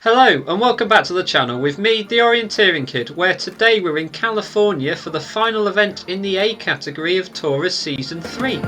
Hello and welcome back to the channel with me, the Orienteering Kid, where today we're in California for the final event in the A category of TORUS Season 3.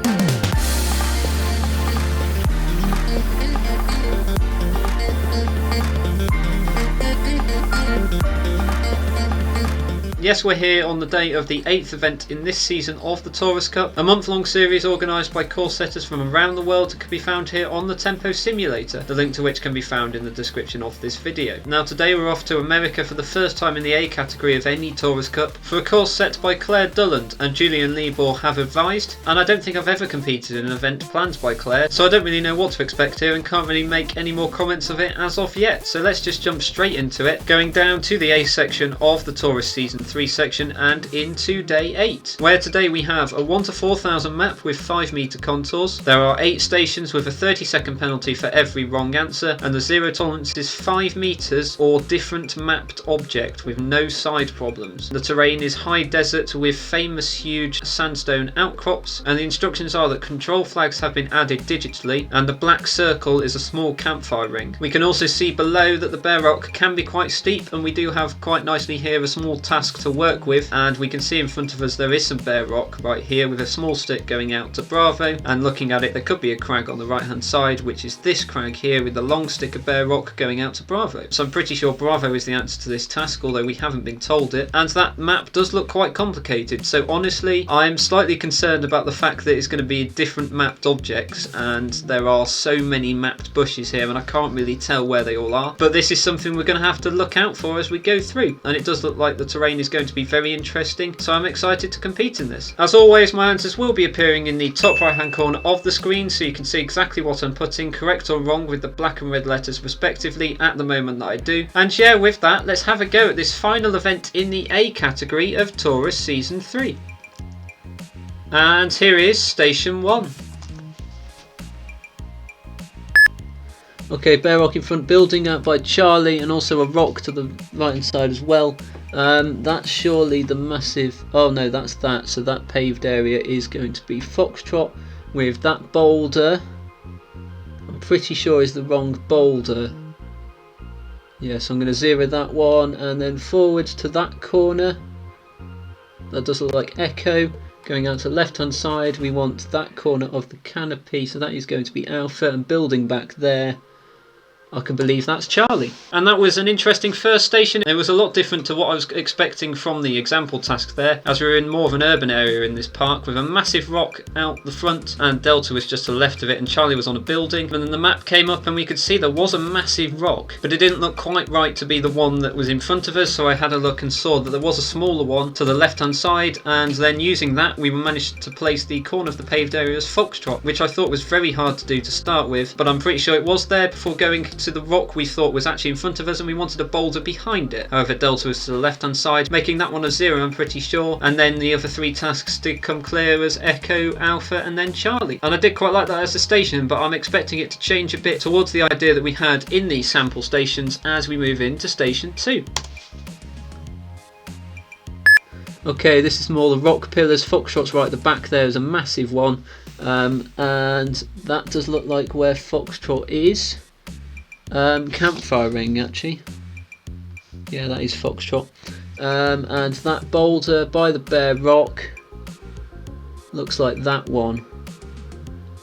Yes, we're here on the day of the 8th event in this season of the TORUS Cup, a month-long series organised by course setters from around the world that can be found here on the Tempo Simulator, the link to which can be found in the description of this video. Now today we're off to America for the first time in the A category of any TORUS Cup for a course set by Claire Dulland and Julian Liebor have advised, and I don't think I've ever competed in an event planned by Claire, so I don't really know what to expect here and can't really make any more comments of it as of yet, so let's just jump straight into it, going down to the A section of the TORUS Season 3 section and into day 8, where today we have a 1 to 4,000 map with 5 meter contours. There are 8 stations with a 30-second penalty for every wrong answer, and the zero tolerance is 5 meters or different mapped object with no side problems. The terrain is high desert with famous huge sandstone outcrops, and the instructions are that control flags have been added digitally, and the black circle is a small campfire ring. We can also see below that the bare rock can be quite steep, and we do have quite nicely here a small task to work with, and we can see in front of us there is some bare rock right here with a small stick going out to Bravo, and looking at it there could be a crag on the right hand side, which is this crag here with the long stick of bare rock going out to Bravo. So I'm pretty sure Bravo is the answer to this task, although we haven't been told it, and that map does look quite complicated, so honestly I'm slightly concerned about the fact that it's going to be different mapped objects, and there are so many mapped bushes here and I can't really tell where they all are, but this is something we're going to have to look out for as we go through, and it does look like the terrain is going to be very interesting, so I'm excited to compete in this. As always, my answers will be appearing in the top right hand corner of the screen, so you can see exactly what I'm putting, correct or wrong, with the black and red letters respectively at the moment that I do. And yeah, with that, let's have a go at this final event in the A category of TORUS Season 3. And here is Station 1. Okay, bare rock in front, building up by Charlie, and also a rock to the right hand side as well. That's surely the massive, oh no, that's that, so that paved area is going to be Foxtrot, with that boulder, I'm pretty sure is the wrong boulder. Yes, I'm going to zero that one, and then forwards to that corner, that does look like Echo. Going out to the left hand side, we want that corner of the canopy, so that is going to be Alpha, and building back there, I can believe that's Charlie. And that was an interesting first station. It was a lot different to what I was expecting from the example task there, as we were in more of an urban area in this park with a massive rock out the front, and Delta was just to the left of it and Charlie was on a building. And then the map came up and we could see there was a massive rock, but it didn't look quite right to be the one that was in front of us, so I had a look and saw that there was a smaller one to the left hand side, and then using that we managed to place the corner of the paved area as Foxtrot, which I thought was very hard to do to start with, but I'm pretty sure it was there before going to the rock we thought was actually in front of us, and we wanted a boulder behind it. However, Delta was to the left hand side, making that one a 0, I'm pretty sure, and then the other 3 tasks did come clear as Echo, Alpha and then Charlie. And I did quite like that as a station, but I'm expecting it to change a bit towards the idea that we had in these sample stations as we move into Station 2. Okay, this is more the rock pillars. Foxtrot's right at the back there is a massive one, and that does look like where Foxtrot is. Campfire ring actually, yeah, that is Foxtrot, and that boulder by the bare rock looks like that one,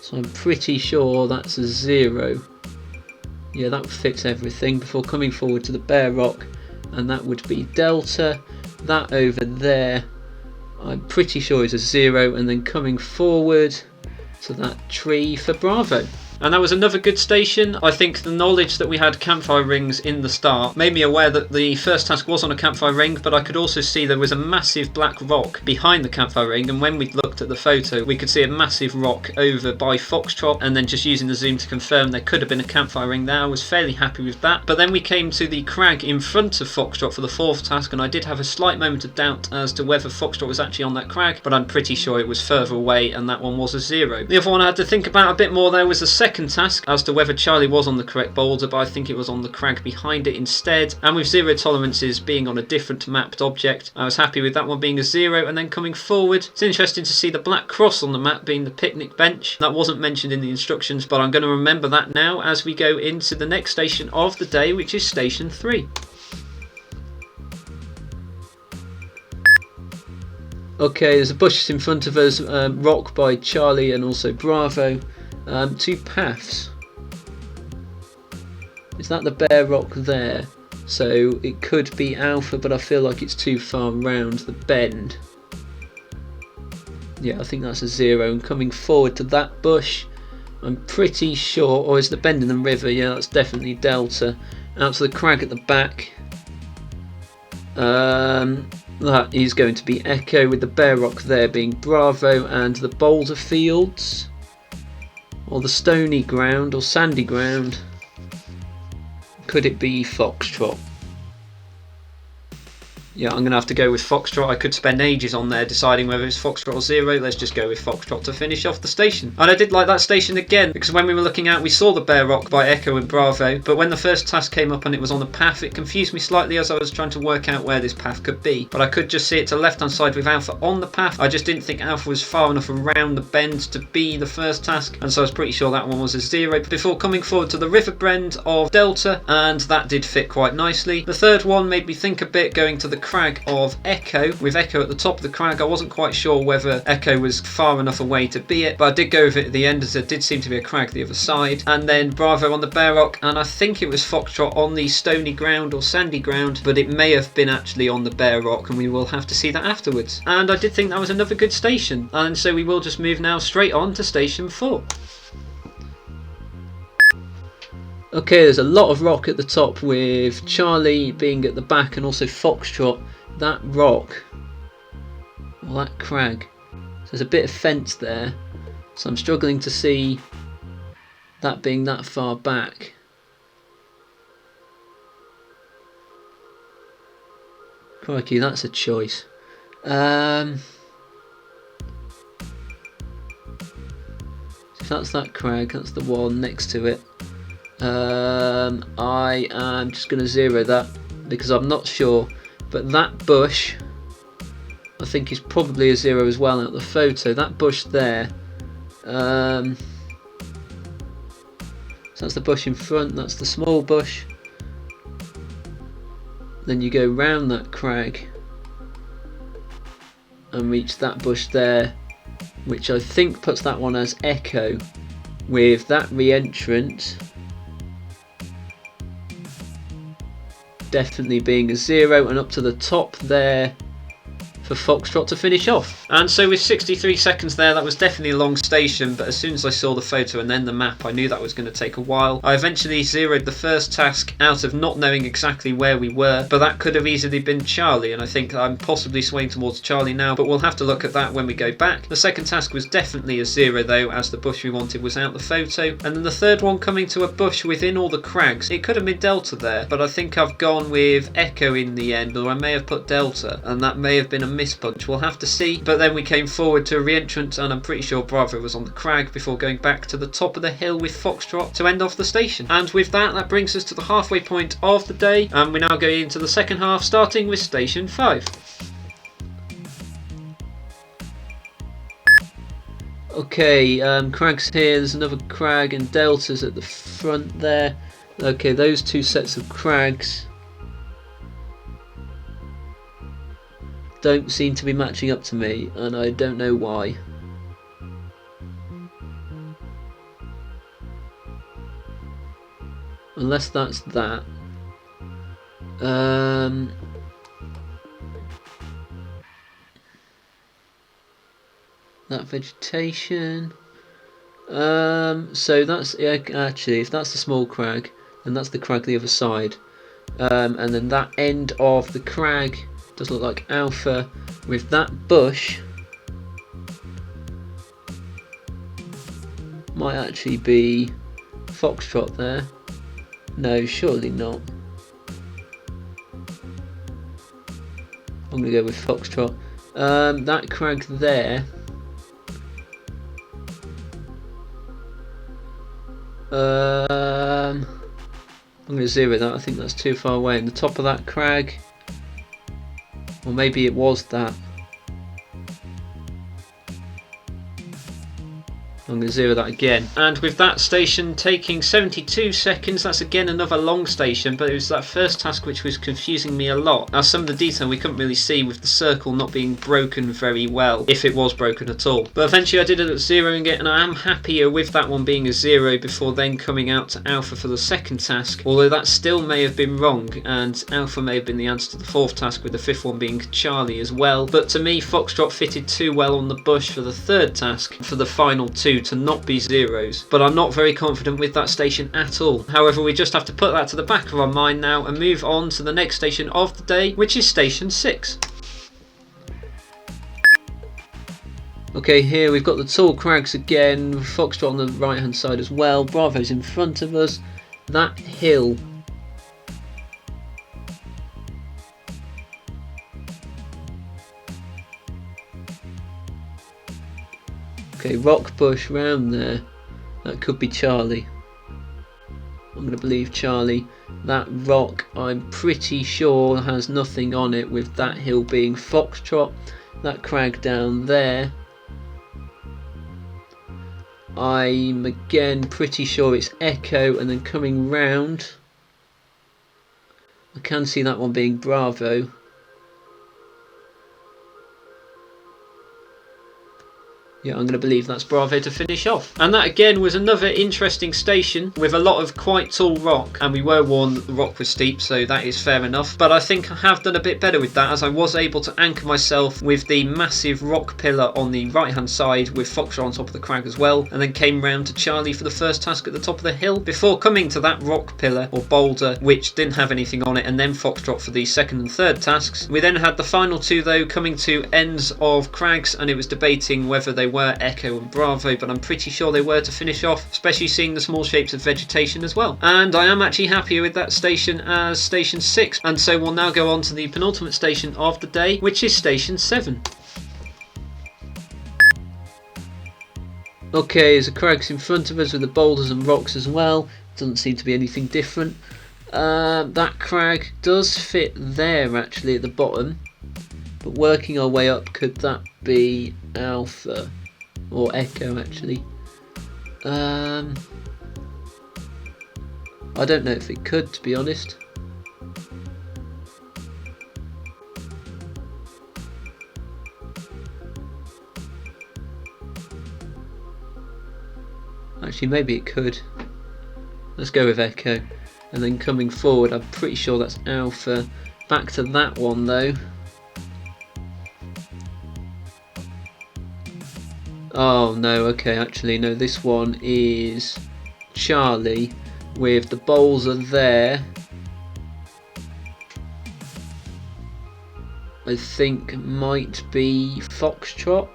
so I'm pretty sure that's a 0. Yeah, that would fix everything before coming forward to the bare rock, and that would be Delta. That over there I'm pretty sure is a 0, and then coming forward to that tree for Bravo. And that was another good station. I think the knowledge that we had campfire rings in the start made me aware that the first task was on a campfire ring, but I could also see there was a massive black rock behind the campfire ring, and when we looked at the photo we could see a massive rock over by Foxtrot, and then just using the zoom to confirm there could have been a campfire ring there. I was fairly happy with that. But then we came to the crag in front of Foxtrot for the 4th task, and I did have a slight moment of doubt as to whether Foxtrot was actually on that crag, but I'm pretty sure it was further away, and that one was a 0. The other one I had to think about a bit more there was the second second task as to whether Charlie was on the correct boulder, but I think it was on the crag behind it instead. And with zero tolerances being on a different mapped object, I was happy with that one being a 0. And then coming forward, it's interesting to see the black cross on the map being the picnic bench. That wasn't mentioned in the instructions, but I'm going to remember that now as we go into the next station of the day, which is station 3. Okay, there's a bush in front of us, rock by Charlie and also Bravo. 2 paths. Is that the bare rock there? So it could be Alpha, but I feel like it's too far round the bend. Yeah, I think that's a 0. And coming forward to that bush, I'm pretty sure, or is the bend in the river? Yeah, that's definitely Delta. Out to the crag at the back. That is going to be Echo, with the bare rock there being Bravo, and the boulder fields, or the stony ground or sandy ground. Could it be Foxtrot? Yeah, I'm going to have to go with Foxtrot. I could spend ages on there deciding whether it's Foxtrot or 0. Let's just go with Foxtrot to finish off the station. And I did like that station again, because when we were looking out, we saw the bare rock by Echo and Bravo, but when the first task came up and it was on the path, it confused me slightly as I was trying to work out where this path could be. But I could just see it to left hand side with Alpha on the path. I just didn't think Alpha was far enough around the bend to be the first task, and so I was pretty sure that one was a 0 before coming forward to the river bend of Delta, and that did fit quite nicely. The third one made me think a bit, going to the crag of Echo, with Echo at the top of the crag. I wasn't quite sure whether Echo was far enough away to be it, but I did go with it at the end, as there did seem to be a crag the other side. And then Bravo on the bare rock, and I think it was Foxtrot on the stony ground or sandy ground, but it may have been actually on the bare rock, and we will have to see that afterwards. And I did think that was another good station, and so we will just move now straight on to station 4. Okay, there's a lot of rock at the top, with Charlie being at the back and also Foxtrot. That rock, or that crag, so there's a bit of fence there, so I'm struggling to see that being that far back. Crikey, that's a choice. If that's that crag, that's the one next to it. I am just going to 0 that, because I'm not sure. But that bush, I think, is probably a 0 as well out of the photo. That bush there. So that's the bush in front, that's the small bush. Then you go round that crag and reach that bush there, which I think puts that one as Echo, with that re-entrant definitely being a 0, and up to the top there for Foxtrot to finish off. And so with 63 seconds there, that was definitely a long station, but as soon as I saw the photo and then the map, I knew that was going to take a while. I eventually 0'd the first task out of not knowing exactly where we were, but that could have easily been Charlie, and I think I'm possibly swaying towards Charlie now, but we'll have to look at that when we go back. The second task was definitely a 0 though, as the bush we wanted was out the photo, and then the third one coming to a bush within all the crags. It could have been Delta there, but I think I've gone with Echo in the end, or I may have put Delta, and that may have been a mispunch. We'll have to see. But then we came forward to a re-entrant, and I'm pretty sure Bravo was on the crag before going back to the top of the hill with Foxtrot to end off the station. And with that, that brings us to the halfway point of the day, and we're now going into the second half, starting with station 5. Okay, crags here, there's another crag and deltas at the front there. Okay, those two sets of crags don't seem to be matching up to me, and I don't know why. Unless that's that. That vegetation. So that's, yeah, actually, if that's the small crag, then that's the crag the other side. And then that end of the crag does look like Alpha, with that bush might actually be Foxtrot there. No, surely not. I'm going to go with Foxtrot. That crag there I'm going to zero that. I think that's too far away. And the top of that crag, or maybe it was that. I'm going to zero that again. And with that station taking 72 seconds, that's again another long station, but it was that first task which was confusing me a lot. Now some of the detail we couldn't really see with the circle not being broken very well, if it was broken at all. But eventually I did it at zeroing it, and I am happier with that one being a 0 before then coming out to Alpha for the second task, although that still may have been wrong, and Alpha may have been the answer to the fourth task, with the fifth one being Charlie as well. But to me, Foxtrot fitted too well on the bush for the third task, for the final two to not be zeros, but I'm not very confident with that station at all. However, we just have to put that to the back of our mind now and move on to the next station of the day, which is station 6. Okay, here we've got the tall crags again, Foxtrot on the right hand side as well, Bravo's in front of us, that hill. Okay, rock bush round there. That could be Charlie. I'm going to believe Charlie. That rock, I'm pretty sure, has nothing on it, with that hill being Foxtrot. That crag down there, I'm again pretty sure it's Echo, and then coming round, I can see that one being Bravo. Yeah, I'm going to believe that's Bravo to finish off. And that again was another interesting station with a lot of quite tall rock. And we were warned that the rock was steep, so that is fair enough. But I think I have done a bit better with that, as I was able to anchor myself with the massive rock pillar on the right hand side with Foxtrot on top of the crag as well. And then came round to Charlie for the first task at the top of the hill, before coming to that rock pillar or boulder which didn't have anything on it, and then Foxtrot for the second and third tasks. We then had the final two though coming to ends of crags, and it was debating whether they were Echo and Bravo, but I'm pretty sure they were to finish off, especially seeing the small shapes of vegetation as well. And I am actually happier with that station as station 6, and so we'll now go on to the penultimate station of the day, which is station 7. Okay, there's a crags in front of us with the boulders and rocks as well. Doesn't seem to be anything different. That crag does fit there actually at the bottom, but working our way up, could that be Alpha or Echo actually? I don't know if it could, to be honest. Actually, maybe it could. Let's go with Echo. And then coming forward, I'm pretty sure that's Alpha. Back to that one though. Oh no, okay, actually no, this one is Charlie with the bowls are there. I think might be Foxtrot.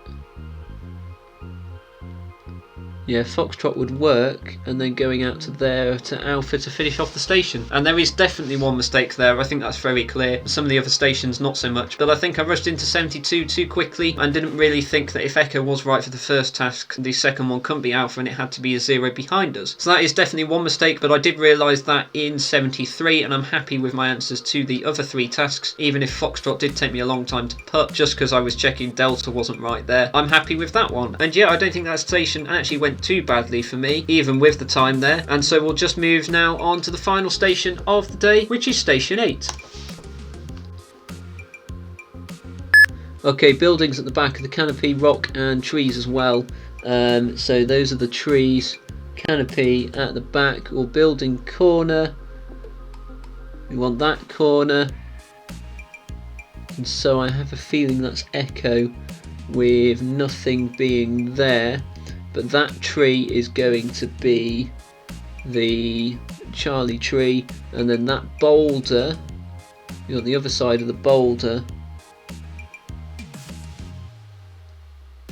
Yeah, Foxtrot would work, and then going out to there to Alpha to finish off the station. And there is definitely one mistake there, I think that's very clear. Some of the other stations not so much, but I think I rushed into 72 too quickly and didn't really think that if Echo was right for the first task, the second one couldn't be Alpha and it had to be a 0 behind us. So that is definitely one mistake, but I did realise that in 73, and I'm happy with my answers to the other 3 tasks, even if Foxtrot did take me a long time to put, just because I was checking Delta wasn't right there. I'm happy with that one. And yeah, I don't think that station actually went too badly for me, even with the time there. And so we'll just move now on to the final station of the day, which is station 8. Okay, buildings at the back of the canopy, rock and trees as well. So those are the trees, canopy at the back, or building corner. We want that corner. And so I have a feeling that's Echo with nothing being there. But that tree is going to be the Charlie tree, and then that boulder, you're on the other side of the boulder,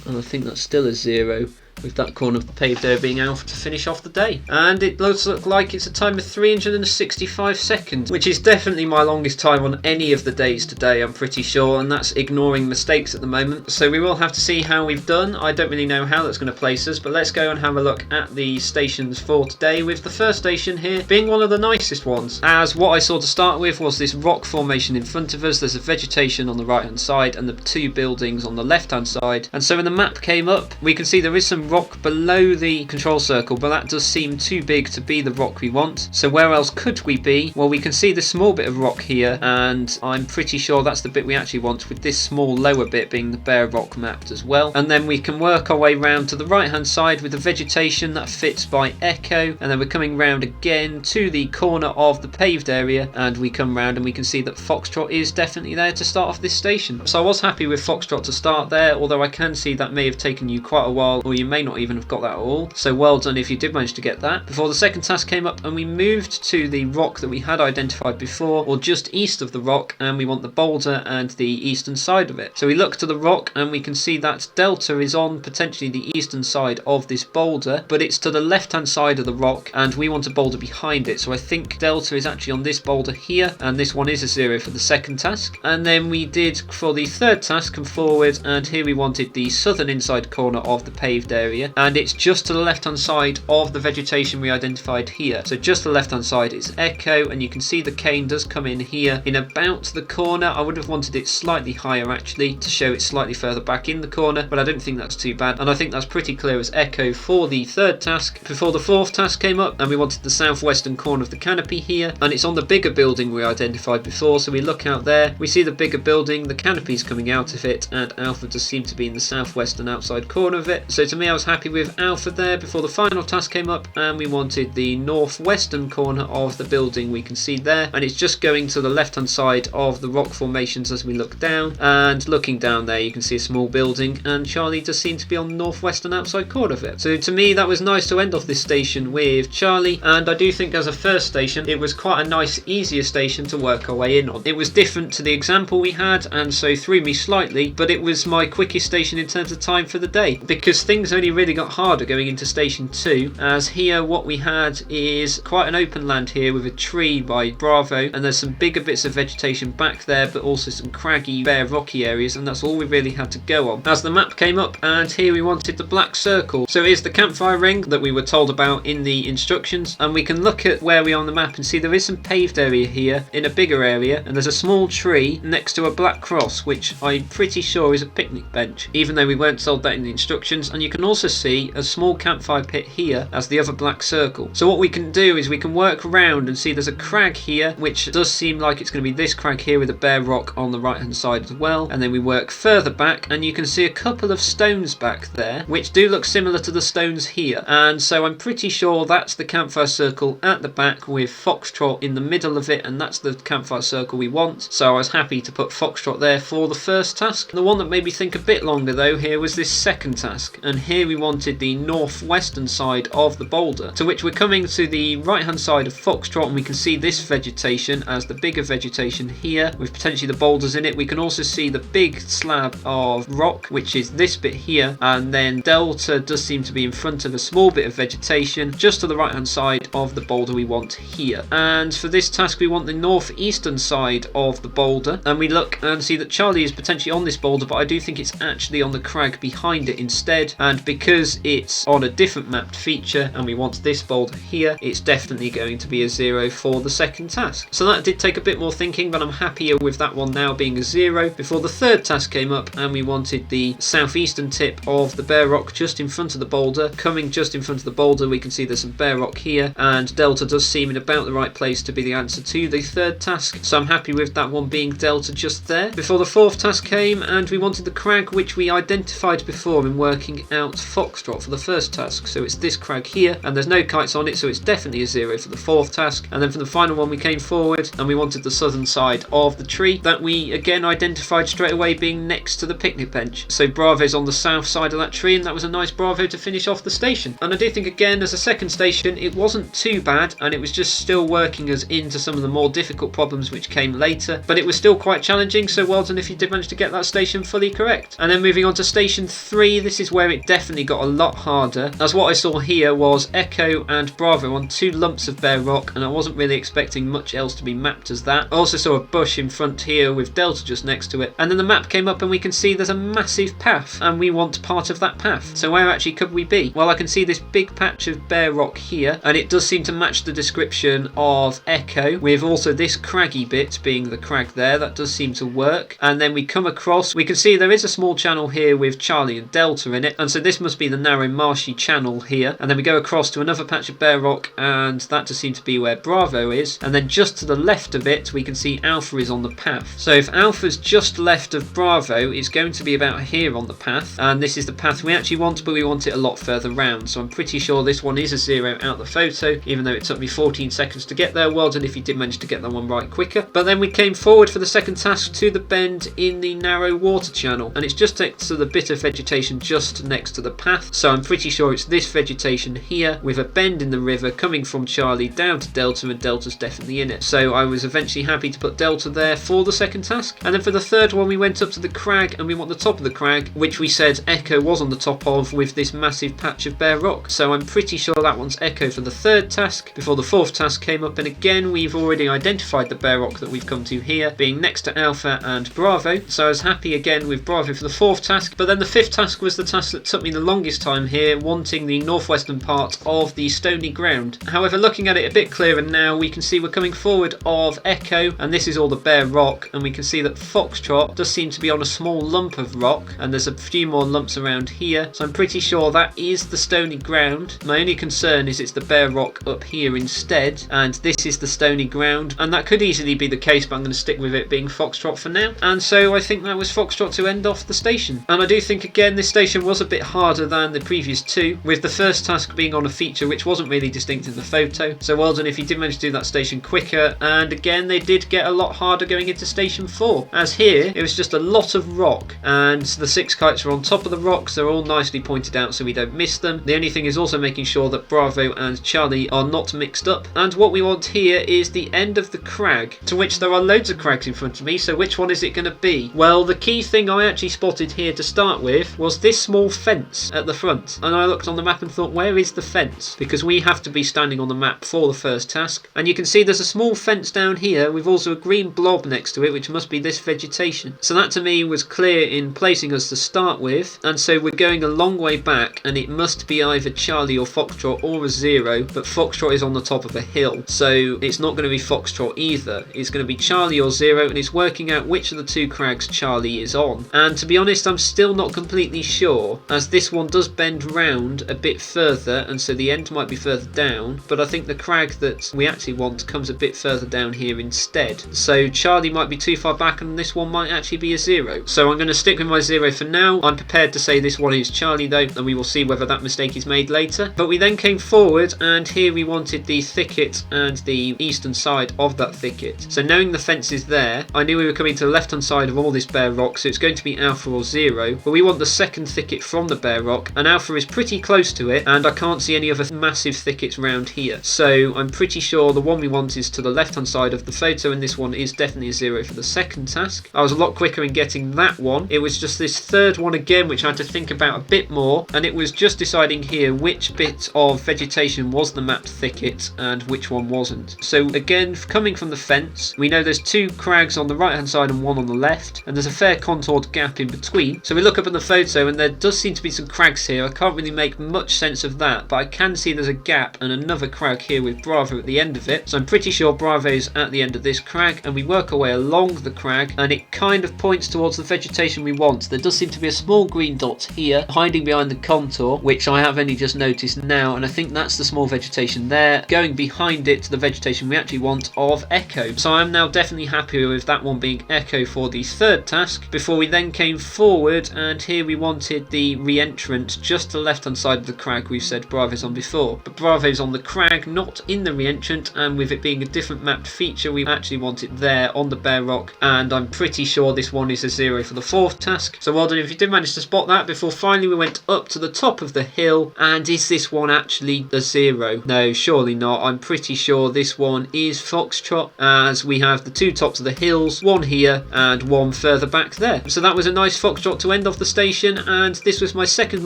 and I think that's still a 0, with that corner of the paved area being Alpha to finish off the day. And it does look like it's a time of 365 seconds, which is definitely my longest time on any of the days today, I'm pretty sure, and that's ignoring mistakes at the moment. So we will have to see how we've done. I don't really know how that's going to place us, but let's go and have a look at the stations for today, with the first station here being one of the nicest ones, as what I saw to start with was this rock formation in front of us. There's a vegetation on the right hand side and the two buildings on the left hand side, and so when the map came up we can see there is some rock below the control circle, but that does seem too big to be the rock we want. So where else could we be? Well, we can see the small bit of rock here, and I'm pretty sure that's the bit we actually want, with this small lower bit being the bare rock mapped as well. And then we can work our way round to the right hand side with the vegetation that fits by Echo, and then we're coming round again to the corner of the paved area, and we come round and we can see that Foxtrot is definitely there to start off this station. So I was happy with Foxtrot to start there, although I can see that may have taken you quite a while, or you may not even have got that at all. So well done if you did manage to get that before the second task came up, and we moved to the rock that we had identified before, or just east of the rock, and we want the boulder and the eastern side of it. So we look to the rock and we can see that Delta is on potentially the eastern side of this boulder, but it's to the left hand side of the rock and we want a boulder behind it. So I think Delta is actually on this boulder here, and this one is a 0 for the second task. And then we did for the third task come forward, and here we wanted the southern inside corner of the paved area, and it's just to the left hand side of the vegetation we identified here. So just the left hand side is Echo, and you can see the cane does come in here in about the corner. I would have wanted it slightly higher actually to show it slightly further back in the corner, but I don't think that's too bad, and I think that's pretty clear as Echo for the third task. Before the fourth task came up, and we wanted the southwestern corner of the canopy here, and it's on the bigger building we identified before. So we look out there, we see the bigger building, the canopy's coming out of it, and Alpha does seem to be in the southwestern outside corner of it. So to me, I was happy with Alpha there before the final task came up, and we wanted the northwestern corner of the building we can see there, and it's just going to the left hand side of the rock formations as we look down. And looking down there you can see a small building, and Charlie does seem to be on the northwestern outside corner of it. So to me that was nice to end off this station with Charlie, and I do think as a first station it was quite a nice easier station to work our way in on. It was different to the example we had, and so threw me slightly, but it was my quickest station in terms of time for the day, because things only really got harder going into station 2, as here what we had is quite an open land here with a tree by Bravo, and there's some bigger bits of vegetation back there, but also some craggy bare rocky areas, and that's all we really had to go on. As the map came up, and here we wanted the black circle. So here's the campfire ring that we were told about in the instructions, and we can look at where we are on the map and see there is some paved area here in a bigger area, and there's a small tree next to a black cross, which I'm pretty sure is a picnic bench, even though we weren't told that in the instructions. And you can also see a small campfire pit here as the other black circle. So what we can do is we can work around and see there's a crag here, which does seem like it's going to be this crag here with a bare rock on the right hand side as well. And then we work further back and you can see a couple of stones back there which do look similar to the stones here, and so I'm pretty sure that's the campfire circle at the back with Foxtrot in the middle of it, and that's the campfire circle we want. So I was happy to put Foxtrot there for the first task. The one that made me think a bit longer though here was this second task, and here we wanted the northwestern side of the boulder, to which we're coming to the right hand side of Foxtrot, and we can see this vegetation as the bigger vegetation here with potentially the boulders in it. We can also see the big slab of rock, which is this bit here, and then Delta does seem to be in front of a small bit of vegetation just to the right hand side of the boulder we want here. And for this task we want the northeastern side of the boulder, and we look and see that Charlie is potentially on this boulder, but I do think it's actually on the crag behind it instead, and because it's on a different mapped feature and we want this boulder here, it's definitely going to be a 0 for the second task. So that did take a bit more thinking, but I'm happier with that one now being a 0 before the third task came up, and we wanted the southeastern tip of the bare rock just in front of the boulder. Coming just in front of the boulder we can see there's some bare rock here, and Delta does seem in about the right place to be the answer to the third task, so I'm happy with that one being Delta just there. Before the fourth task came, and we wanted the crag which we identified before in working out Foxtrot for the first task. So it's this crag here, and there's no kites on it, so it's definitely a 0 for the fourth task. And then for the final one we came forward and we wanted the southern side of the tree that we again identified straight away being next to the picnic bench. So Bravo's on the south side of that tree, and that was a nice Bravo to finish off the station. And I do think again as a second station it wasn't too bad, and it was just still working us into some of the more difficult problems which came later, but it was still quite challenging, so well done if you did manage to get that station fully correct. And then moving on to station 3, this is where it definitely definitely got a lot harder, as what I saw here was Echo and Bravo on 2 lumps of bare rock, and I wasn't really expecting much else to be mapped as that. I also saw a bush in front here with Delta just next to it, and then the map came up and we can see there's a massive path, and we want part of that path. So where actually could we be? Well, I can see this big patch of bare rock here, and it does seem to match the description of Echo, with also this craggy bit being the crag there. That does seem to work. And then we come across, we can see there is a small channel here with Charlie and Delta in it, and so this must be the narrow marshy channel here. And then we go across to another patch of bare rock, and that does seem to be where Bravo is. And then just to the left of it we can see Alpha is on the path. So if Alpha's just left of Bravo, it's going to be about here on the path, and this is the path we actually want, but we want it a lot further round. So I'm pretty sure this one is a 0 out the photo, even though it took me 14 seconds to get there. Well done if you did manage to get that one right quicker. But then we came forward for the second task to the bend in the narrow water channel, and it's just next to the bit of vegetation just next to the path. So I'm pretty sure it's this vegetation here with a bend in the river coming from Charlie down to Delta, and Delta's definitely in it. So I was eventually happy to put Delta there for the second task. And then for the third one we went up to the crag, and we want the top of the crag, which we said Echo was on the top of, with this massive patch of bare rock. So I'm pretty sure that one's Echo for the third task before the fourth task came up, and again we've already identified the bare rock that we've come to here being next to Alpha and Bravo. So I was happy again with Bravo for the fourth task. But then the fifth task was the task that took me the longest time here, wanting the northwestern part of the stony ground. However, looking at it a bit clearer now, we can see we're coming forward of Echo, and this is all the bare rock, and we can see that Foxtrot does seem to be on a small lump of rock, and there's a few more lumps around here. So I'm pretty sure that is the stony ground. My only concern is it's the bare rock up here instead, and this is the stony ground, and that could easily be the case, but I'm going to stick with it being Foxtrot for now. And so I think that was Foxtrot to end off the station. And I do think again this station was a bit harder than the previous two, with the first task being on a feature which wasn't really distinct in the photo. So well done if you did manage to do that station quicker. And again they did get a lot harder going into station 4, as here it was just a lot of rock, and the 6 kites are on top of the rocks. They're all nicely pointed out so we don't miss them. The only thing is also making sure that Bravo and Charlie are not mixed up. And what we want here is the end of the crag, to which there are loads of crags in front of me. So which one is it going to be? Well, the key thing I actually spotted here to start with was this small fence at the front, and I looked on the map and thought, where is the fence? Because we have to be standing on the map for the first task, and you can see there's a small fence down here with also a green blob next to it, which must be this vegetation. So that to me was clear in placing us to start with, and so we're going a long way back, and it must be either Charlie or Foxtrot or a 0, but Foxtrot is on the top of a hill, so it's not going to be Foxtrot either. It's going to be Charlie or 0, and it's working out which of the 2 crags Charlie is on. And to be honest, I'm still not completely sure, as this one does bend round a bit further, and so the end might be further down, but I think the crag that we actually want comes a bit further down here instead. So Charlie might be too far back, and this one might actually be a 0. So I'm going to stick with my 0 for now. I'm prepared to say this one is Charlie though, and we will see whether that mistake is made later. But we then came forward, and here we wanted the thicket and the eastern side of that thicket. So knowing the fence is there, I knew we were coming to the left hand side of all this bare rock, so it's going to be Alpha or 0. But we want the second thicket from the bare rock, and Alpha is pretty close to it, and I can't see any other massive thickets round here. So I'm pretty sure the one we want is to the left hand side of the photo, and this one is definitely a 0 for the second task. I was a lot quicker in getting that one. It was just this third one again which I had to think about a bit more, and it was just deciding here which bit of vegetation was the mapped thicket and which one wasn't. So again, coming from the fence, we know there's 2 crags on the right hand side and 1 on the left, and there's a fair contoured gap in between. So we look up in the photo and there does seem to be some crags here. I can't really make much sense of that, but I can see there's a gap and another crag here with Bravo at the end of it. So I'm pretty sure Bravo's at the end of this crag, and we work our way along the crag, and it kind of points towards the vegetation we want. There does seem to be a small green dot here hiding behind the contour, which I have only just noticed now, and I think that's the small vegetation there, going behind it to the vegetation we actually want of Echo. So I'm now definitely happy with that one being Echo for the third task, before we then came forward, and here we wanted the re-entrant just to the left hand side of the crag we've said Bravo's on before. But Bravo's on the crag, not in the re-entrant, and with it being a different mapped feature, we actually want it there on the bare rock, and I'm pretty sure this one is a 0 for the fourth task. So well done if you did manage to spot that, before finally we went up to the top of the hill. And is this one actually a 0? No, surely not. I'm pretty sure this one is Foxtrot, as we have the 2 tops of the hills, one here and one further back there. So that was a nice Foxtrot to end off the station, and this was my second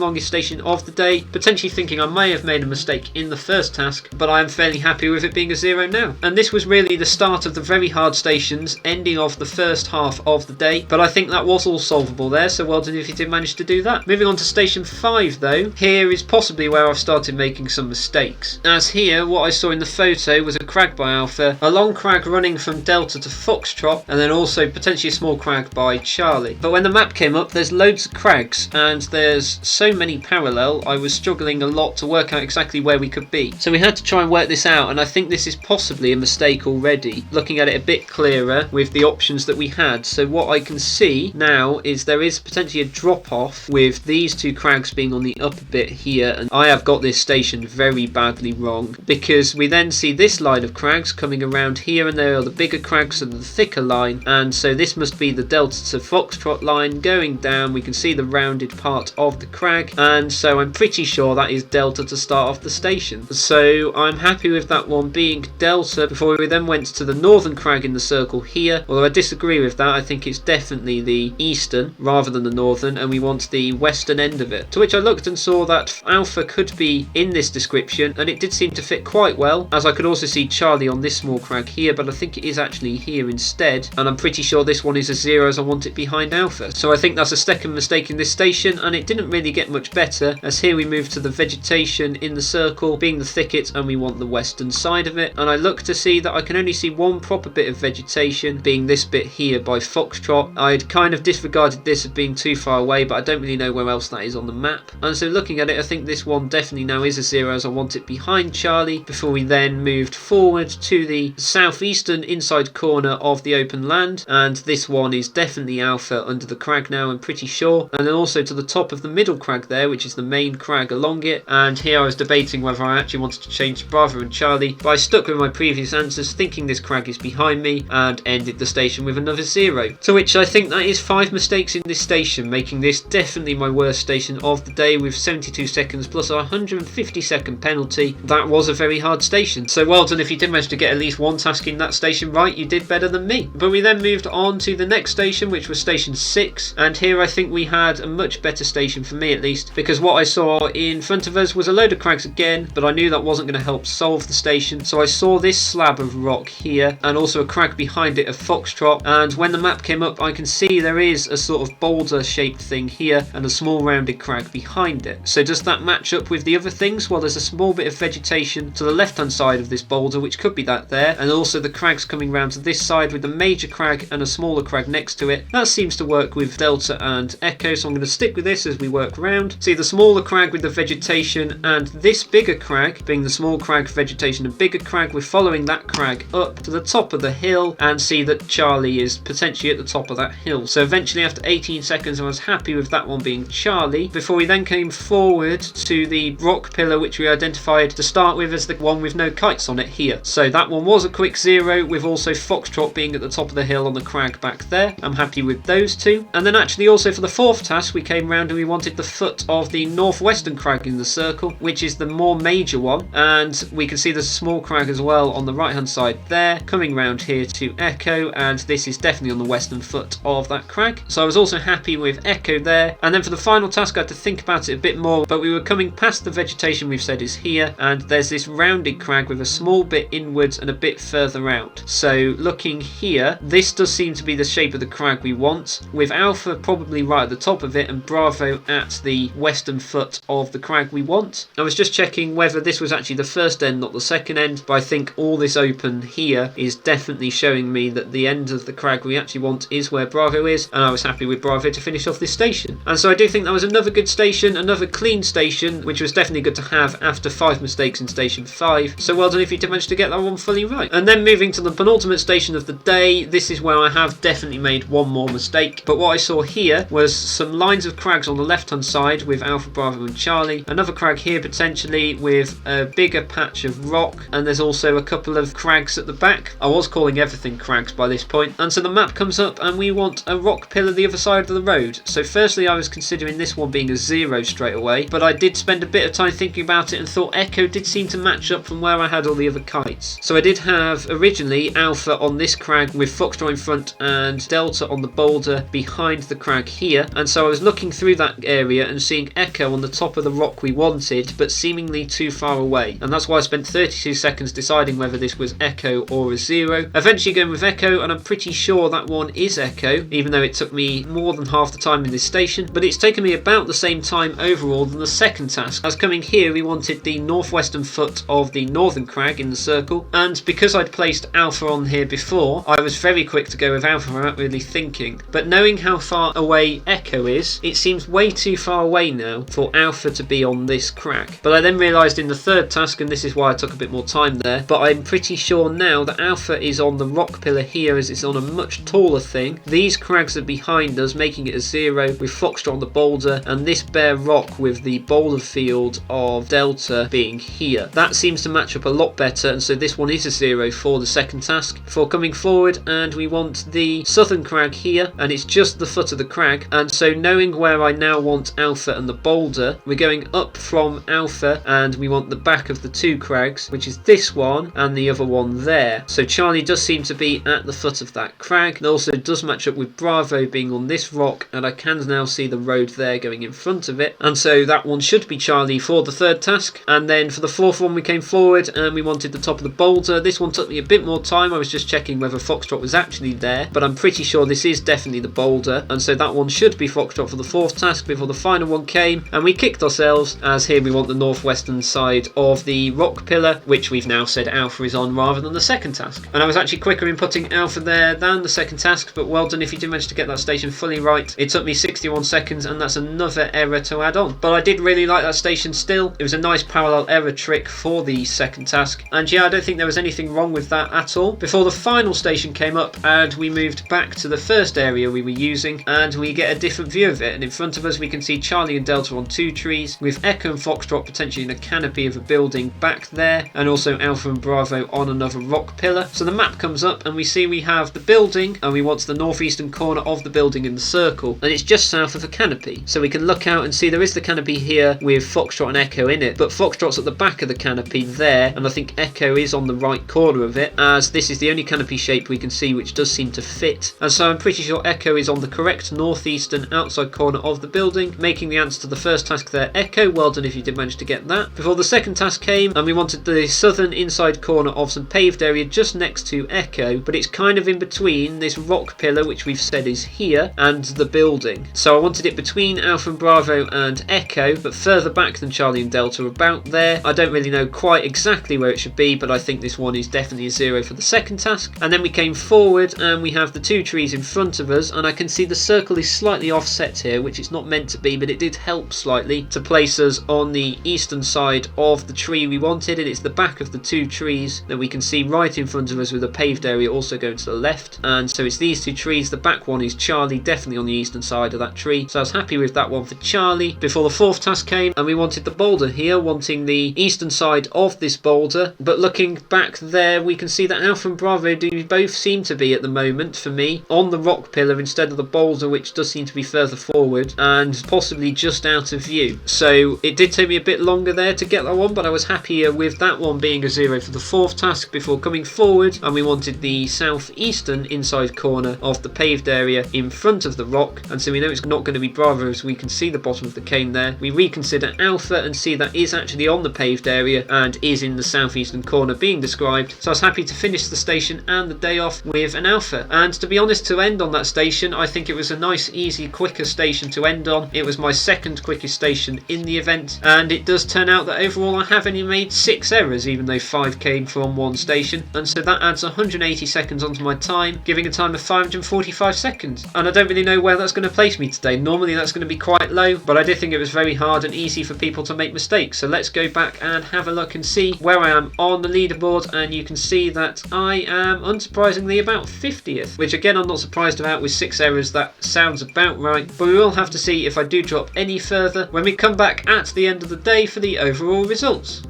longest station of the day, potentially thinking I may have made a mistake in the first task, but I am fairly happy with it being a 0 now. And this was really the start of the very hard stations, ending off the first half of the day, but I think that was all solvable there, so well done if you did manage to do that. Moving on to station 5 though, here is possibly where I've started making some mistakes, as here what I saw in the photo was a crag by Alpha, a long crag running from Delta to Foxtrot, and then also potentially a small crag by Charlie. But when the map came up, there's loads of crags and there's so many parallel, I was struggling a lot to work out exactly where we could be. So we had to try and work this out, and I think this is possibly a mistake already, looking at it a bit clearer with the options that we had. So what I can see now is there is potentially a drop off with these two crags being on the upper bit here, and I have got this station very badly wrong, because we then see this line of crags coming around here, and there are the bigger crags and the thicker line, and so this must be the Delta to Foxtrot line going down. We can see the rounded part of the crag, and so I'm pretty sure that is Delta to start off the station. So I'm happy with that one being Delta before we then went to the northern crag in the circle here, although I disagree with that. I think it's definitely the eastern rather than the northern, and we want the western end of it. To which I looked and saw that Alpha could be in this description, and it did seem to fit quite well, as I could also see Charlie on this small crag here, but I think it is actually here instead, and I'm pretty sure this one is a 0 as I want it behind Alpha. So I think that's a second mistake in this station, and it didn't really get much better, as here we move to the vegetation in the circle being the thicket, and we want the western side of it, and I look to see that I can only see one proper bit of vegetation being this bit here by Foxtrot. I'd kind of disregarded this as being too far away, but I don't really know where else that is on the map, and so looking at it I think this one definitely now is a 0 as I want it behind Charlie, before we then moved forward to the southeastern inside corner of the open land, and this one is definitely Alpha under the crag now, I'm pretty sure, and then also to the top of the middle crag there, which is the main crag along it. And here I was debating whether I actually wanted to change to Bravo and Charlie, but I stuck with my previous answers thinking this crag is behind me, and ended the station with another 0. To which I think that is 5 mistakes in this station, making this definitely my worst station of the day, with 72 seconds plus a 150-second penalty. That was a very hard station, so well done if you did manage to get at least one task in that station right. You did better than me. But we then moved on to the next station, which was station 6, and here I think we had a much better station, for me at least, because what I saw in front of us was a load of crags again, but I knew that wasn't going to help solve the station. So I saw this slab of rock here, and also a crag behind it of Foxtrot, and when the map came up I can see there is a sort of boulder shaped thing here and a small rounded crag behind it. So does that match up with the other things? Well, there's a small bit of vegetation to the left hand side of this boulder, which could be that there, and also the crags coming round to this side with the major crag and a smaller crag next to it. That seems to work with Delta and Echo, so I'm going to stick with this as we work round. See the smaller crag with the vegetation, and this bigger crag being the small crag, vegetation and bigger crag. We're following that crag up to the top of the hill, and see that Charlie is potentially at the top of that hill. So eventually after 18 seconds I was happy with that one being Charlie, before we then came forward to the rock pillar, which we identified to start with as the one with no kites on it here. So that one was a quick 0, with also Foxtrot being at the top of the hill on the crag back there. I'm happy with those two. And then actually also for the fourth task we came round and we wanted the foot of the northwestern crag in the circle, which is the more major one, and we can see there's a small crag as well on the right hand side there, coming round here to Echo, and this is definitely on the western foot of that crag. So I was also happy with Echo there. And then for the final task I had to think about it a bit more, but we were coming past the vegetation we've said is here, and there's this rounded crag with a small bit inwards and a bit further out. So looking here, this does seem to be the shape of the crag we want, with Alpha probably right at the top of it and Bravo at the western foot of the crag we want. I was just checking whether this was actually the first end, not the second end, but I think all this open here is definitely showing me that the end of the crag we actually want is where Bravo is, and I was happy with Bravo to finish off this station. And so I do think that was another good station, another clean station, which was definitely good to have after 5 mistakes in station 5. So well done if you did manage to get that one fully right. And then moving to the penultimate station of the day, this is where I have definitely made one more mistake, but what I saw here was some lines of crags on the left hand side with Alpha, Bravo and Charlie, another crag here potentially with a bigger patch of rock, and there's also a couple of crags at the back. I was calling everything crags by this point, and so the map comes up and we want a rock pillar the other side of the road. So firstly I was considering this one being a 0 straight away, but I did spend a bit of time thinking about it and thought Echo did seem to match up from where I had all the other kites. So I did have originally Alpha on this crag with Foxtrot in front and Delta on the boulder behind the crag here, and so I was looking through that area area and seeing Echo on the top of the rock we wanted, but seemingly too far away. And that's why I spent 32 seconds deciding whether this was Echo or a 0. Eventually going with Echo, and I'm pretty sure that one is Echo, even though it took me more than half the time in this station. But it's taken me about the same time overall than the second task, as coming here we wanted the northwestern foot of the northern crag in the circle, and because I'd placed Alpha on here before, I was very quick to go with Alpha without really thinking. But knowing how far away Echo is, it seems way too far away now for Alpha to be on this crag. But I then realised in the third task, and this is why I took a bit more time there, but I'm pretty sure now that Alpha is on the rock pillar here, as it's on a much taller thing. These crags are behind us, making it a 0, with Foxtrot on the boulder, and this bare rock with the boulder field of Delta being here. That seems to match up a lot better, and so this one is a 0 for the second task. For coming forward, and we want the southern crag here, and it's just the foot of the crag, and so knowing where I now want Alpha and the boulder, we're going up from Alpha, and we want the back of the two crags, which is this one and the other one there. So Charlie does seem to be at the foot of that crag. It also does match up with Bravo being on this rock, and I can now see the road there going in front of it, and so that one should be Charlie for the third task. And then for the fourth one we came forward and we wanted the top of the boulder. This one took me a bit more time. I was just checking whether Foxtrot was actually there, but I'm pretty sure this is definitely the boulder, and so that one should be Foxtrot for the fourth task before the final one came, and we kicked ourselves, as here we want the northwestern side of the rock pillar, which we've now said Alpha is on rather than the second task. And I was actually quicker in putting Alpha there than the second task, but well done if you did manage to get that station fully right. It took me 61 seconds, and that's another error to add on. But I did really like that station still. It was a nice parallel error trick for the second task, and yeah, I don't think there was anything wrong with that at all. Before the final station came up and we moved back to the first area we were using, and we get a different view of it, and in front of us we can see Charlie and Delta on two trees, with Echo and Foxtrot potentially in a canopy of a building back there, and also Alpha and Bravo on another rock pillar. So the map comes up and we see we have the building, and we want the northeastern corner of the building in the circle, and it's just south of a canopy, so we can look out and see there is the canopy here with Foxtrot and Echo in it, but Foxtrot's at the back of the canopy there, and I think Echo is on the right corner of it, as this is the only canopy shape we can see which does seem to fit, and so I'm pretty sure Echo is on the correct northeastern outside corner of the building, making the answer to the first task there Echo. Well done if you did manage to get that. Before the second task came, and we wanted the southern inside corner of some paved area just next to Echo, but it's kind of in between this rock pillar, which we've said is here, and the building. So I wanted it between Alpha and Bravo and Echo, but further back than Charlie and Delta, about there. I don't really know quite exactly where it should be, but I think this one is definitely a 0 for the second task. And then we came forward and we have the two trees in front of us, and I can see the circle is slightly offset here, which it's not meant to be, but it did help slightly to place us on the eastern side of the tree we wanted, and it's the back of the two trees that we can see right in front of us, with a paved area also going to the left. And so it's these two trees. The back one is Charlie, definitely on the eastern side of that tree, so I was happy with that one for Charlie. Before the fourth task came, and we wanted the boulder here, wanting the eastern side of this boulder, but looking back there we can see that Alpha and Bravo do both seem to be at the moment, for me, on the rock pillar instead of the boulder, which does seem to be further forward and possibly just out of view. So it did take me a bit longer there to get that one, but I was happier with that one being a 0 for the fourth task before coming forward, and we wanted the southeastern inside corner of the paved area in front of the rock, and so we know it's not going to be Bravo as we can see the bottom of the cane there. We reconsider Alpha and see that is actually on the paved area and is in the southeastern corner being described, so I was happy to finish the station and the day off with an Alpha. And to be honest, to end on that station, I think it was a nice, easy, quicker station to end on. It was my second quickest station in the event, and it does turn out that overall I have only made 6 errors, even though 5 came from one station, and so that adds 180 seconds onto my time, giving a time of 545 seconds. And I don't really know where that's going to place me today. Normally that's going to be quite low, but I did think it was very hard and easy for people to make mistakes. So let's go back and have a look and see where I am on the leaderboard, and you can see that I am unsurprisingly about 50th, which again I'm not surprised about. With 6 errors, that sounds about right, but we will have to see if I do drop any further when we come back at the end of the day for the overall results.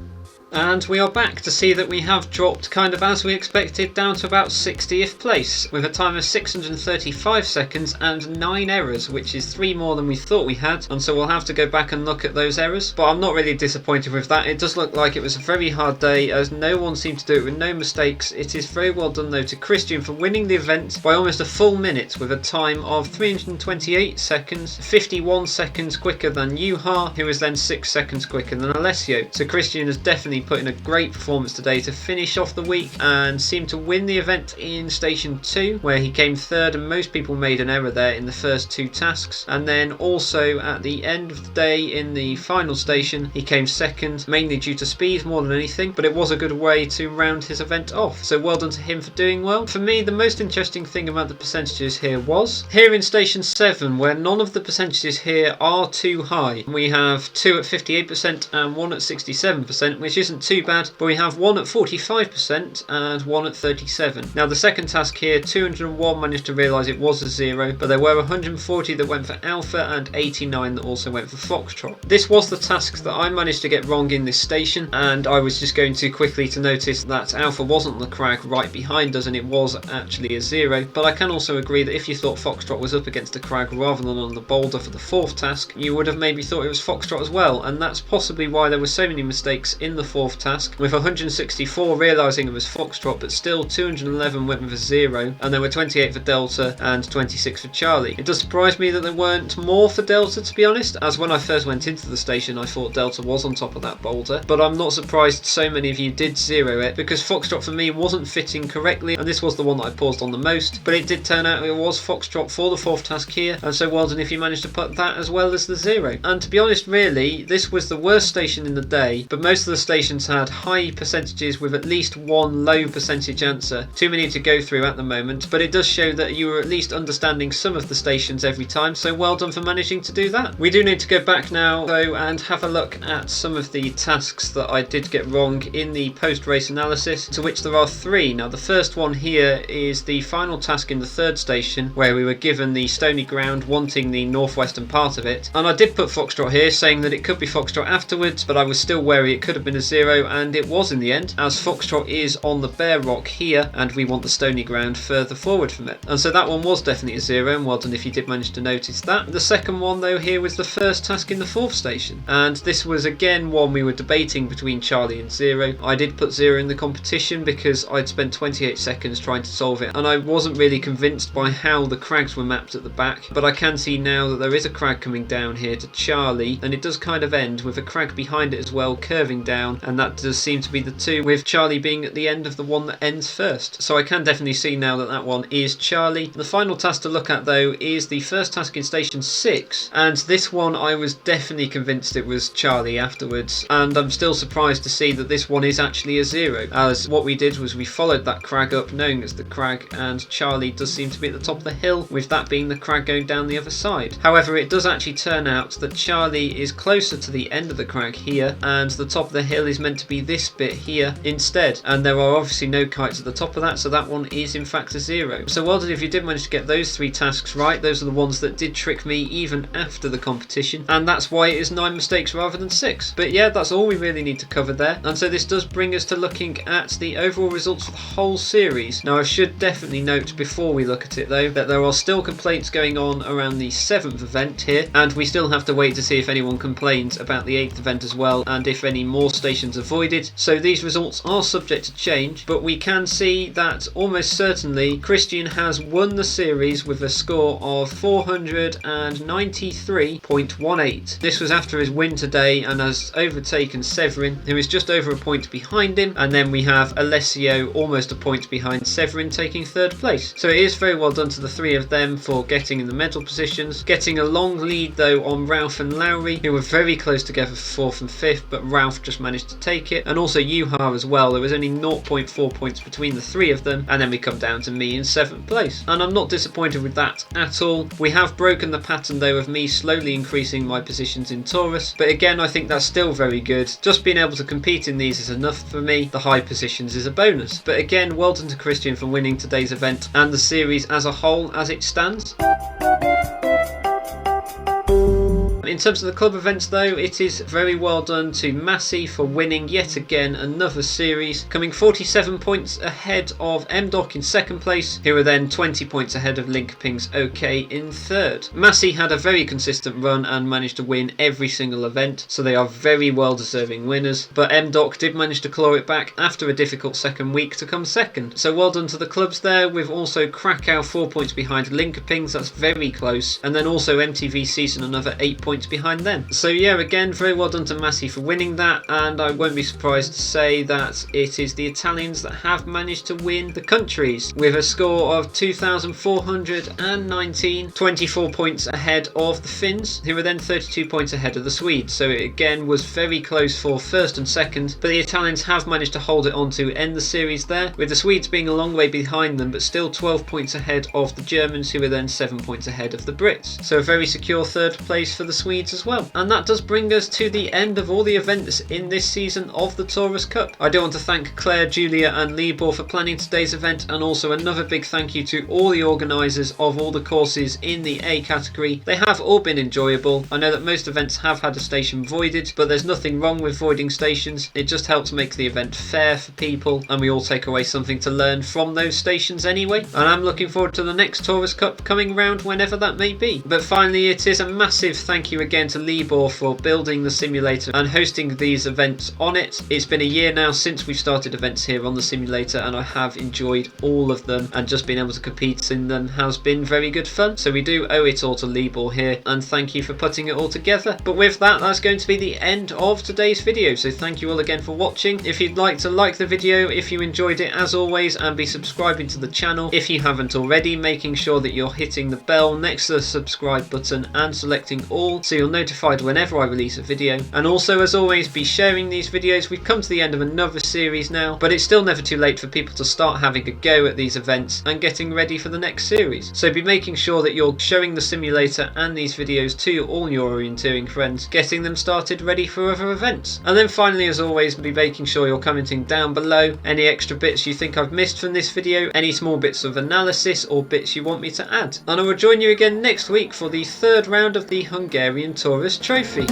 And we are back to see that we have dropped, kind of as we expected, down to about 60th place with a time of 635 seconds and 9 errors, which is 3 more than we thought we had, and so we'll have to go back and look at those errors. But I'm not really disappointed with that. It does look like it was a very hard day, as no one seemed to do it with no mistakes. It is very well done though to Christian for winning the event by almost a full minute with a time of 328 seconds, 51 seconds quicker than Juha, who was then 6 seconds quicker than Alessio. So Christian has definitely put in a great performance today to finish off the week and seemed to win the event in station 2, where he came third, and most people made an error there in the first 2 tasks. And then also at the end of the day in the final station he came second, mainly due to speed more than anything, but it was a good way to round his event off, so well done to him for doing well. For me, the most interesting thing about the percentages here was here in station 7, where none of the percentages here are too high. We have 2 at 58% and 1 at 67%, which isn't too bad, but we have 1 at 45% and 1 at 37%. Now the second task here, 201 managed to realise it was a 0, but there were 140 that went for Alpha and 89 that also went for Foxtrot. This was the task that I managed to get wrong in this station, and I was just going to quickly to notice that Alpha wasn't the crag right behind us and it was actually a 0, but I can also agree that if you thought Foxtrot was up against a crag rather than on the boulder for the 4th task, you would have maybe thought it was Foxtrot as well, and that's possibly why there were so many mistakes in the 4th task, with 164 realising it was Foxtrot, but still 211 went with a 0, and there were 28 for Delta and 26 for Charlie. It does surprise me that there weren't more for Delta, to be honest, as when I first went into the station I thought Delta was on top of that boulder, but I'm not surprised so many of you did 0 it, because Foxtrot for me wasn't fitting correctly, and this was the one that I paused on the most, but it did turn out it was Foxtrot for the 4th task here, and so well done if you managed to put that as well as the 0. And to be honest, really, this was the worst station in the day, but most of the stations had high percentages with at least one low percentage answer. Too many to go through at the moment, but it does show that you were at least understanding some of the stations every time, so well done for managing to do that. We do need to go back now though and have a look at some of the tasks that I did get wrong in the post-race analysis, to which there are 3. Now the first one here is the final task in the 3rd station, where we were given the stony ground wanting the northwestern part of it, and I did put Foxtrot here saying that it could be Foxtrot afterwards, but I was still wary it could have been a 0, and it was in the end, as Foxtrot is on the bare rock here and we want the stony ground further forward from it. And so that one was definitely a 0, and well done if you did manage to notice that. The second one though here was the first task in the 4th station, and this was again one we were debating between Charlie and 0. I did put 0 in the competition because I'd spent 28 seconds trying to solve it, and I wasn't really convinced by how the crags were mapped at the back, but I can see now that there is a crag coming down here to Charlie, and it does kind of end with a crag behind it as well curving down, and that does seem to be the 2, with Charlie being at the end of the one that ends first. So I can definitely see now that that one is Charlie. The final task to look at though is the first task in station 6, and this one I was definitely convinced it was Charlie afterwards, and I'm still surprised to see that this one is actually a 0, as what we did was we followed that crag up knowing it's the crag, and Charlie does seem to be at the top of the hill, with that being the crag going down the other side. However, it does actually turn out that Charlie is closer to the end of the crag here, and the top of the hill is meant to be this bit here instead, and there are obviously no kites at the top of that, so that one is in fact a 0. So well done if you did manage to get those 3 tasks right. Those are the ones that did trick me even after the competition, and that's why it is 9 mistakes rather than 6. But yeah, that's all we really need to cover there, and so this does bring us to looking at the overall results for the whole series. Now I should definitely note before we look at it though that there are still complaints going on around the 7th event here, and we still have to wait to see if anyone complains about the 8th event as well, and if any more stations avoided. So these results are subject to change, but we can see that almost certainly Christian has won the series with a score of 493.18. This was after his win today and has overtaken Severin, who is just over a point behind him, and then we have Alessio almost a point behind Severin taking 3rd place. So it is very well done to the 3 of them for getting in the medal positions. Getting a long lead though on Ralph and Lowry, who were very close together for 4th and 5th, but Ralph just managed to take it, and also Juha as well. There was only 0.4 points between the 3 of them, and then we come down to me in 7th place, and I'm not disappointed with that at all. We have broken the pattern though of me slowly increasing my positions in TORUS, but again I think that's still very good. Just being able to compete in these is enough for me. The high positions is a bonus. But again, well done to Christian for winning today's event and the series as a whole as it stands. In terms of the club events though, it is very well done to Massey for winning yet again another series, coming 47 points ahead of MDOC in second place, who are then 20 points ahead of Linkoping's OK in third. Massey had a very consistent run and managed to win every single event, so they are very well deserving winners, but MDOC did manage to claw it back after a difficult second week to come second. So well done to the clubs there, with also Krakow 4 points behind Linkopings, that's very close, and then also MTV Season another 8 points behind them. So yeah, again, very well done to Massey for winning that, and I won't be surprised to say that it is the Italians that have managed to win the countries with a score of 2,419, 24 points ahead of the Finns, who were then 32 points ahead of the Swedes. So it again was very close for first and second, but the Italians have managed to hold it on to end the series there, with the Swedes being a long way behind them, but still 12 points ahead of the Germans, who were then 7 points ahead of the Brits. So a very secure third place for the Swedes as well. And that does bring us to the end of all the events in this season of the TORUS Cup. I do want to thank Claire, Julia and Libor for planning today's event, and also another big thank you to all the organisers of all the courses in the A category. They have all been enjoyable. I know that most events have had a station voided, but there's nothing wrong with voiding stations. It just helps make the event fair for people, and we all take away something to learn from those stations anyway. And I'm looking forward to the next TORUS Cup coming round whenever that may be. But finally, it is a massive thank you again to Libor for building the simulator and hosting these events on it. It's been a year now since we've started events here on the simulator, and I have enjoyed all of them, and just being able to compete in them has been very good fun. So we do owe it all to Libor here, and thank you for putting it all together. But with that, that's going to be the end of today's video, so thank you all again for watching. If you'd like to like the video if you enjoyed it as always, and be subscribing to the channel if you haven't already, making sure that you're hitting the bell next to the subscribe button and selecting all so you're notified whenever I release a video. And also, as always, be sharing these videos. We've come to the end of another series now, but it's still never too late for people to start having a go at these events and getting ready for the next series. So be making sure that you're showing the simulator and these videos to all your orienteering friends, getting them started ready for other events. And then finally, as always, be making sure you're commenting down below any extra bits you think I've missed from this video, any small bits of analysis or bits you want me to add. And I will join you again next week for the third round of the Hungarian TORUS Trophy.